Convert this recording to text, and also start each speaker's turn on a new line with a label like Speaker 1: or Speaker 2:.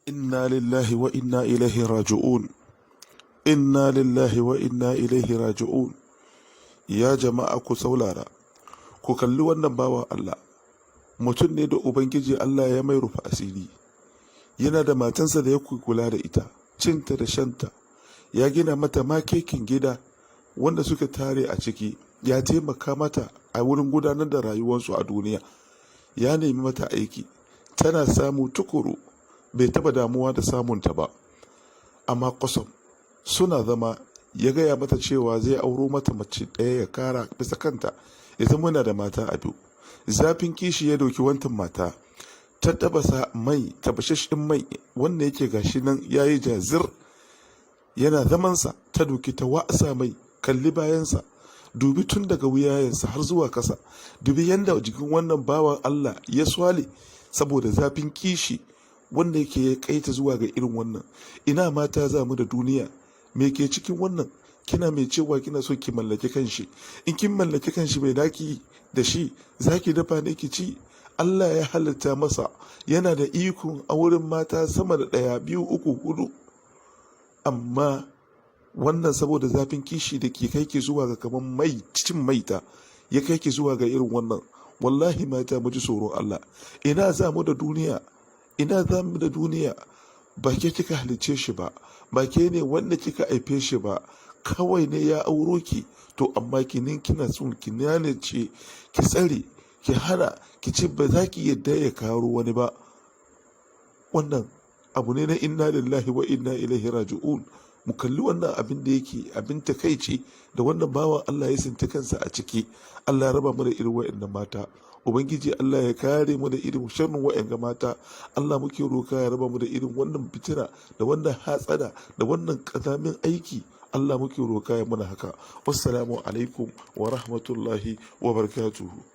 Speaker 1: Inna lillahi wa inna ilaihi raji'un. Inna lillahi wa inna ilaihi raji'un. Ya jama'a ku saulara, ku kalli wannan bawan Allah. Mutum ne da Ubangiji Allah ya mai rufa asiri. Yana da matansa da ya kula da ita, cinta da shanta. Ya gina mata makekin gida wanda suka tare a ciki. Ya taimaka mata a wurin gudanar da rayuwarsu a duniya. Ya nemi mata aiki, tana samu tukuru. Bai taba damuwa da samunta ba, amma kwasam suna zama ya gaya mata cewa zai auro mata mace ɗaya ya kara bisa kanta, ya zama yana da mata a biyu. Zafin kishi ya doki wantan mata, ta tabasa mai, tabashashin mai wanda yake gashi nan yayi jazir, yana zamansa ta doki ta wasa mai. Kalli bayansa, dubi tun daga wuyayensa har zuwa kasa, dubi yanda jikin wannan bawan Allah ya swale saboda zafin kishi wanda yake ya kaita zuwa ga irin wannan. Ina mata za mu da duniya, me ke cikin wannan? Kina mai cewa kina so ki mallaki kanshi, in kin mallaki kanshi mai daki da shi, zaki dafa ne ki ci? Allah ya halitta masa, yana da ikon auren mata sama da 1, 2, 3, 4, amma wannan saboda zafin kishi da ke kai ki zuwa ga kaman mai cin maita ya kai ki zuwa ga irin wannan. Wallahi mata mu ji tsoron Allah. Ina za mu da duniya? Ina za mu da duniya? Ba ke kika halicce shi ba, ba ke ne wanda kika haife shi ba, kawai ne ya auro ki. To amma kina son ki ce ki tsare, ki hana, ki ce ba za ki yadda ya karo wani ba. Wannan abu ne na inna lillahi wa inna ilaihi raji'un. Mu kalli wannan abin da yake abin takaici da wannan bawan Allah ya sinta kansa a ciki. Allah ya raba mu da irin wa'annan mata. Ubangiji Allah ya kare mu da irin sharrin wa'anga mata. Allah muke roka ya raba mu da irin wannan fitina da wannan hatsada da wannan kazamin aiki. Allah muke roka ya muna haka. Wassalamu alaikum wa rahmatullahi wa barakatuhu.